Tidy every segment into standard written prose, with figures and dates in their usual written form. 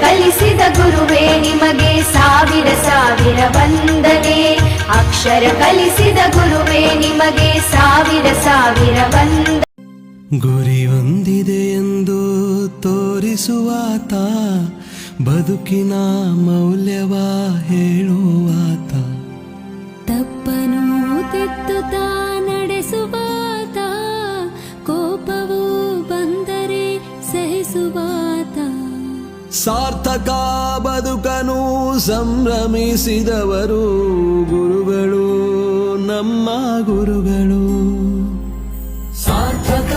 ಕಲಿಸಿದ ಗುರುವೇ ನಿಮಗೆ ಸಾವಿರ ಸಾವಿರ ವಂದನೆ. ಅಕ್ಷರ ಕಲಿಸಿದ ಗುರುವೇ ನಿಮಗೆ ಸಾವಿರ ಸಾವಿರ ವಂದನೆ. ಗುರಿ ಹೊಂದಿದೆ ಎಂದು ತೋರಿಸುವಾತ, ಬದುಕಿನ ಮೌಲ್ಯವ ಹೇಳುವಾತ, ತಪ್ಪನು ತಿದ್ದುತ್ತಾ ನಡೆಸುವಾತ, ಕೋಪವು ಬಂದರೆ ಸಹಿಸುವಾತ. ಸಾರ್ಥಕ ಬದುಕನು ಸಂಭ್ರಮಿಸಿದವರು ಗುರುಗಳು, ನಮ್ಮ ಗುರುಗಳು. ಸಾರ್ಥಕ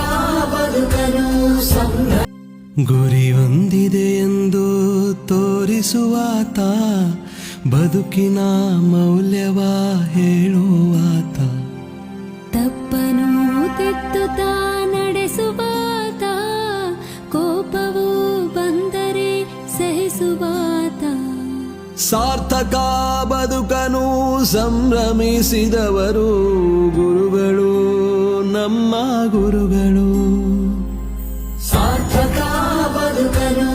ಬದುಕನು ಗುರಿ ಹೊಂದಿದೆ ಎಂದು ತೋರಿಸುವಾತ, ಬದುಕಿನ ಮೌಲ್ಯವ ಹೇಳುವಾತ, ತಪ್ಪನು ತಿದ್ದುತ್ತಾ ನಡೆಸುವಾತ, ಕೋಪವು ಬಂದರೆ ಸಹಿಸುವಾತ. ಸಾರ್ಥಕ ಬದುಕನು ಸಂಭ್ರಮಿಸಿದವರು ಗುರುಗಳು, ನಮ್ಮ ಗುರುಗಳು. ಸಾರ್ಥಕ ಬದುಕನು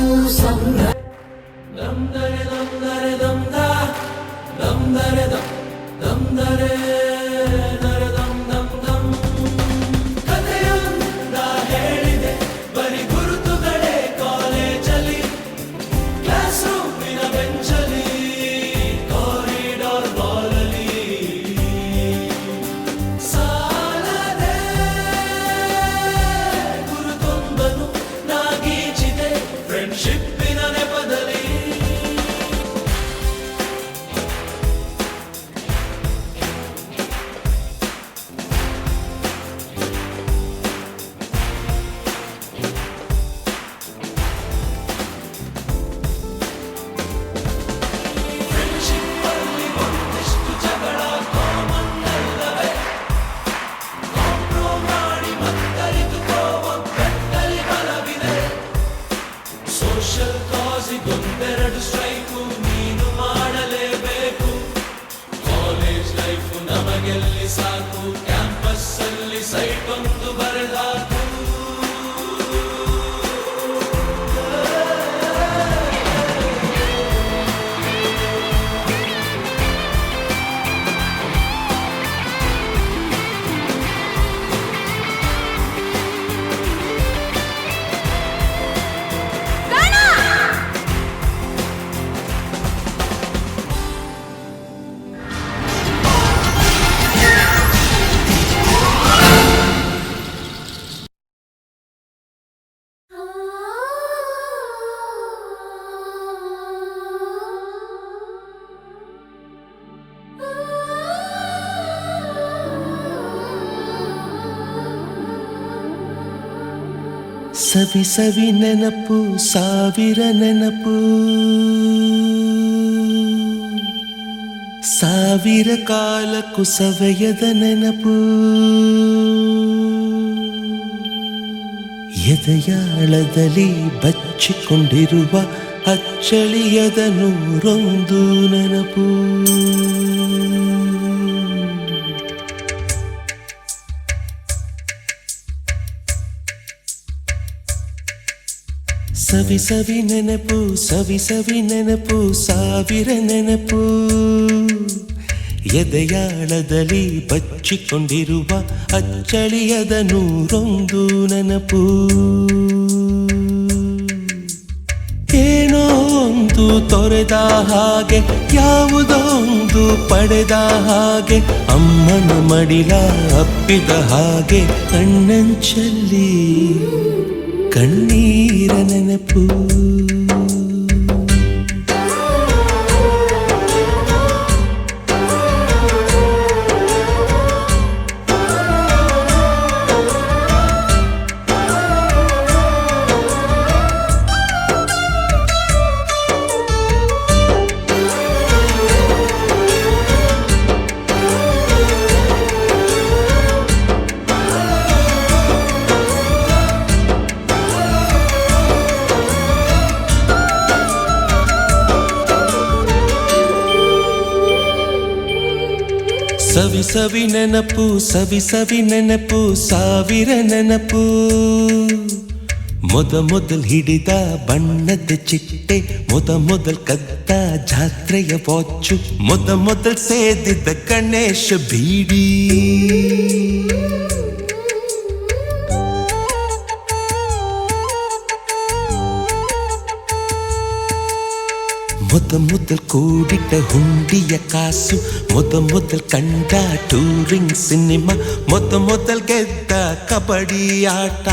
ಒಂದೆರಡು ಸ್ಟ್ರೈಕು ನೀನು ಮಾಡಲೇಬೇಕು. ಕಾಲೇಜ್ ಲೈಫು ನಮಗೆಲ್ಲಿ ಸಾಕು, ಕ್ಯಾಂಪಸ್ ಅಲ್ಲಿ ಸೈಟ್ ಒಂದು ಬರೆದಾಕು. ಸವಿ ಸವಿ ನೆನಪು, ಸಾವಿರ ನೆನಪು, ಸಾವಿರ ಕಾಲಕ್ಕೂ ಸವೆಯದ ನೆನಪು. ಎದೆಯಾಳದಲ್ಲಿ ಬಚ್ಚಿಕೊಂಡಿರುವ ಅಚ್ಚಳಿಯದ ನೂರೊಂದು ನೆನಪು. ಸವಿ ಸವಿ ನೆನಪು, ಸವಿ ಸವಿ ನೆನಪು, ಸಾವಿರ ನೆನಪು. ಎದೆಯಾಳದಲ್ಲಿ ಬಚ್ಚಿಕೊಂಡಿರುವ ಅಚ್ಚಳಿಯದ ನೂರೊಂದು ನೆನಪು. ಏನೋ ಒಂದು ತೊರೆದ ಹಾಗೆ, ಯಾವುದೋ ಒಂದು ಪಡೆದ ಹಾಗೆ, ಅಮ್ಮನ ಮಡಿಲ ಅಪ್ಪಿದ ಹಾಗೆ, ಕಣ್ಣಂಚಲ್ಲಿ ಕಣ್ಣೀರ ನೆನಪು. ಸವಿ ಸವಿ ನೆನಪು, ಸವಿ ಸವಿ ನೆನಪು, ಸಾವಿರ ನೆನಪು. ಮೊದಲ್ ಹಿಡಿದ ಬಣ್ಣದ ಚಿಟ್ಟೆ, ಮೊದಲ್ ಕದ್ದ ಜಾತ್ರೆಯ ವಾಚು, ಮೊದಲ್ ಸೇದಿದ್ದ ಗಣೇಶ ಬೀಡಿ. ಮೊದಲ್ ಕೂಡಿಟ್ಟ ಹುಂಡಿಯ ಕಾಸು, ಮೊದಲ್ ಕಂಡ ಟೂರಿಂಗ್ ಸಿನಿಮಾ, ಮೊದಲ್ ಗೆದ್ದ ಕಬಡ್ಡಿ ಆಟ,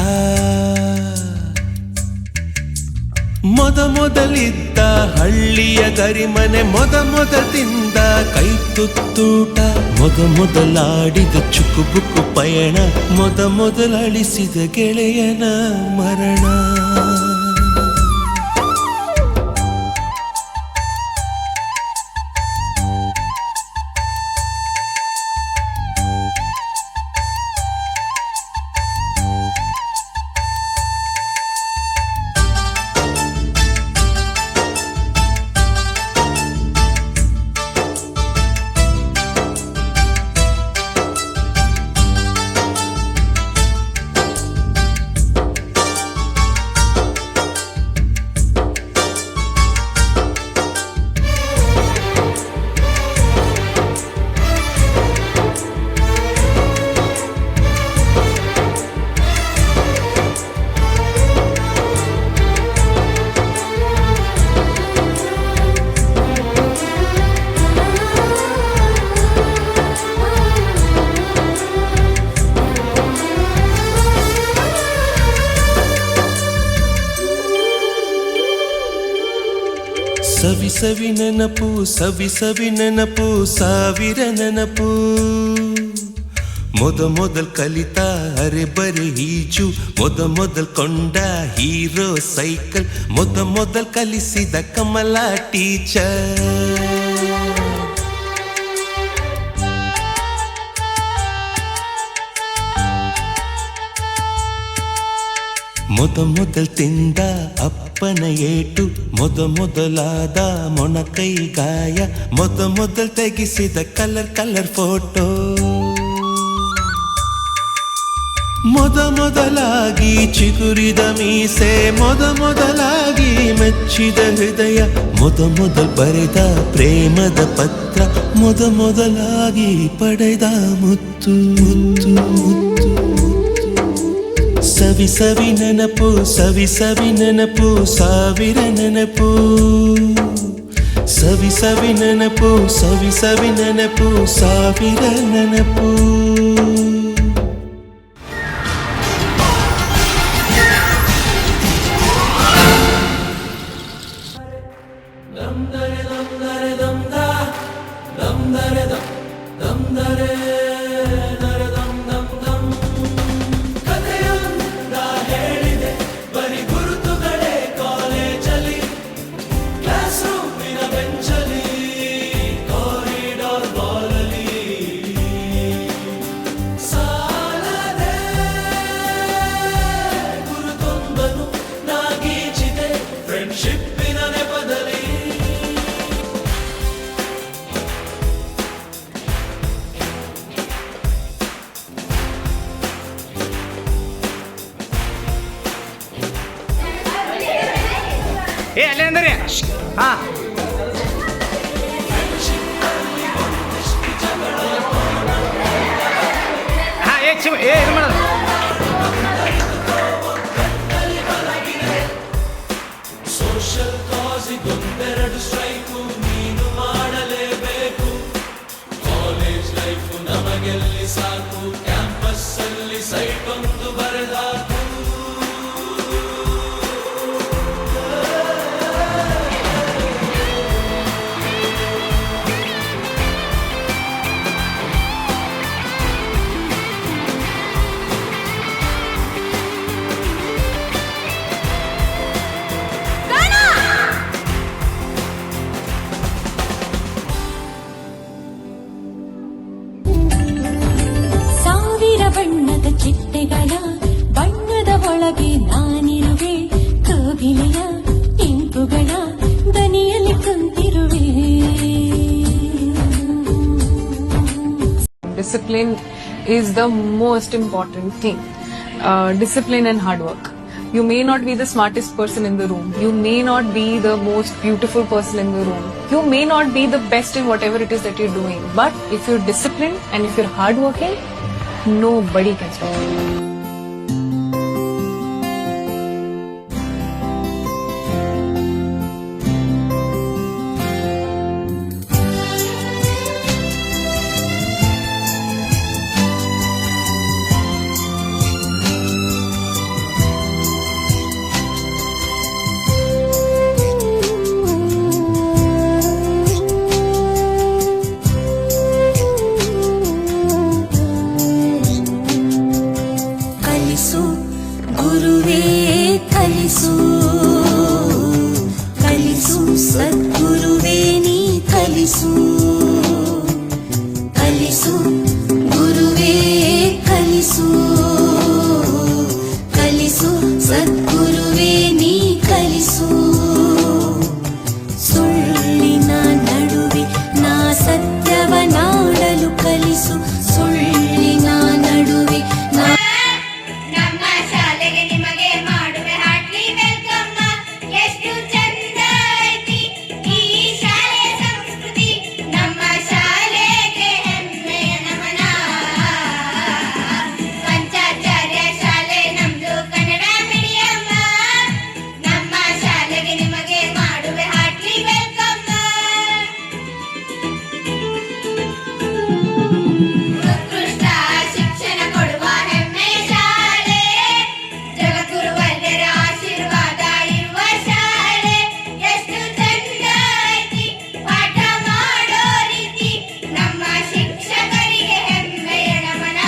ಮೊದಲಿದ್ದ ಹಳ್ಳಿಯ ಗರಿಮನೆ, ಮೊದಲ್ ತಿಂದ ಕೈ ತುತ್ತೂಟ, ಮೊದಲಾಡಿದ ಚುಕುಬುಕು ಪಯಣ, ಮೊದಲಳಿಸಿದ ಗೆಳೆಯನ ಮರಣ. ಸವಿ ನೆನಪು, ಸವಿ ನೆನಪು, ಸಾವಿರ ನೆನಪು. ಮೊದಲ್ ಕಲಿತ ಅರೆಬರೆ ಈಜು, ಮೊದಲ್ ಕೊಂಡ ಹೀರೋ ಸೈಕಲ್, ಮೊದಲ್ ಕಲಿಸಿದ ಕಮಲ ಟೀಚರ್. ಮೊದಲ್ ತಿಂದ ಅಪ್ಪನ ಏಟು, ಮೊದಲಾದ ಮೊಣಕೈ ಗಾಯ, ಮೊದಲ್ ತೆಗೆಸಿದ ಕಲರ್ ಫೋಟೋ, ಮೊದಲಾಗಿ ಚಿಗುರಿದ ಮೀಸೆ, ಮೊದಲಾಗಿ ಮೆಚ್ಚಿದ ಹೃದಯ, ಮೊದಲ್ ಬರೆದ ಪ್ರೇಮದ ಪತ್ರ, ಮೊದಲಾಗಿ ಪಡೆದ ಮುತ್ತು. ಸವಿ ನೆನಪು, ಸವಿ ನೆನಪು, ಸಾವಿರ ನೆನಪು. ಸವಿ ನೆನಪು, ಸವಿ ನೆನಪು, ಸಾವಿರ ನೆನಪು. ಅಲ್ಲೇ ಅಂದರೆ ಹಾ ಇದು ಮಾಡೋದು. ಸೋಷಲ್ ಕಾಸಿಗೊಂದೆರಡು ಸ್ಟ್ರೈಕು ನೀನು ಮಾಡಲೇಬೇಕು. ಕಾಲೇಜ್ ಲೈಫು ನಮಗೆಲ್ಲಿ ಸಾಕು, ಕ್ಯಾಂಪಸ್ ಅಲ್ಲಿ ಸೈಟ್ ಒಂದು ಬರೆದಾಕು. ಬಣ್ಣದ ಚಿಟ್ಟೆಗಳ ಬಣ್ಣದ ಒಳಗೆ ನಾನಿರುವೆ, ಕೋಗಿಲೆಯ ಇಂಪುಗಳ ದನಿಯಲ್ಲಿ ಕುಂತಿರುವೆ. Discipline is the most important thing. Discipline and hard work. You may not be the smartest person in the room. You may not be the most beautiful person in the room. You may not be the best in whatever it is that you're doing. But if you're disciplined and if you're hardworking, nobody can stop you. ಕಲಿಸು ಗುರುವೇ ಕಲಿಸು ಕಲಿಸು ಸದ್ಗುರುವೇ ನೀ ಕಲಿಸು ಕಲಿಸು ಗುರುವೇ ಕಲಿಸು ಕಲಿಸು ಸದ್ಗುರುವೇ ನೀ ಕಲಿಸು ಸುಳ್ಳಿನ ನಡುವೆ ನಾ ಸತ್ಯವನಾಡಲು ಕಲಿಸು ಸುಳ್ಳಿನ ನಡುವೆ ನಾ ನಮ್ಮ ಶಾಲೆಗೆ ನಿಮಗೆ ಮಾಡುವೆ ಹಾರ್ಟ್ಲಿ ವೆಲ್ಕಮ್. ಎಷ್ಟು ಚಂದ ಐತಿ ಈ ಶಾಲೆಯ ಸಂಸ್ಕೃತಿ, ನಮ್ಮ ಶಾಲೆಗೆ ಹೆಮ್ಮೆಯ ನಮನ. ಪಂಚಾಚಾರ್ಯ ಶಾಲೆ ನಮ್ದು ಕನ್ನಡ ಮೀಡಿಯಂ. ನಮ್ಮ ಶಾಲೆಗೆ ನಿಮಗೆ ಮಾಡುವೆ ಹಾರ್ಟ್ಲಿ ವೆಲ್ಕಮ್. ಉತ್ಕೃಷ್ಟ ಶಿಕ್ಷಣ ಕೊಡುವ ಹೆಮ್ಮೆಯ ಶಾಲೆ, ಜಗದ್ಗುರು ವೈದ್ಯರ ಆಶೀರ್ವಾದ ಇರುವ ಶಾಲೆ. ಎಷ್ಟು ಚಂದ ಐತಿ ಪಾಠ ಮಾಡೋ ರೀತಿ, ನಮ್ಮ ಶಿಕ್ಷಕರಿಗೆ ಹೆಮ್ಮೆಯ ನಮನ.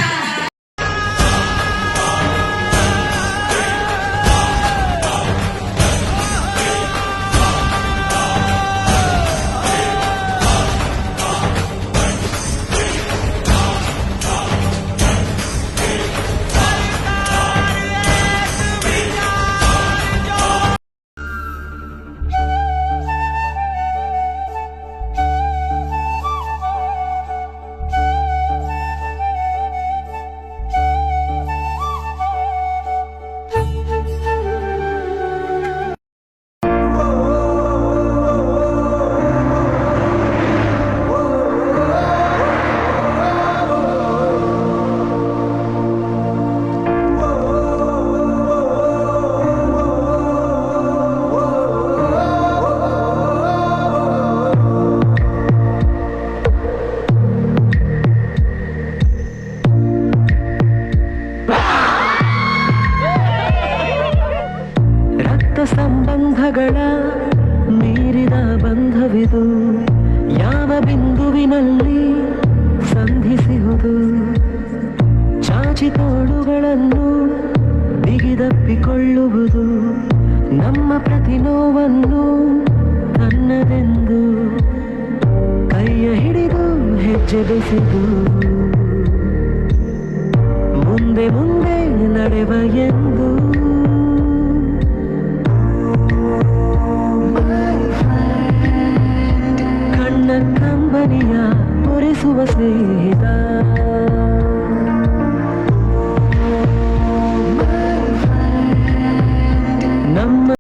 ರಕ್ತ ಸಂಬಂಧಗಳ ಮೀರಿದ ಬಂಧವಿದು, ಯಾವ ಬಿಂದುವಿನಲ್ಲಿ ಸಂಧಿಸುವುದು. ಚಾಚಿ ತೋಳುಗಳನ್ನು ಬಿಗಿದಪ್ಪಿಕೊಳ್ಳುವುದು, ನಮ್ಮ ಪ್ರತಿ ನೋವನ್ನು ತನ್ನದೆಂದು ಕೈಯ ಹಿಡಿದು ಹೆಜ್ಜೆ ಬೆಸೆದು ಮುಂದೆ ಮುಂದೆ ನಡೆವ ಎಂದು. ಕಣ್ಣ ಕಂಬನಿಯ ಒರೆಸುವ ಸ್ನೇಹ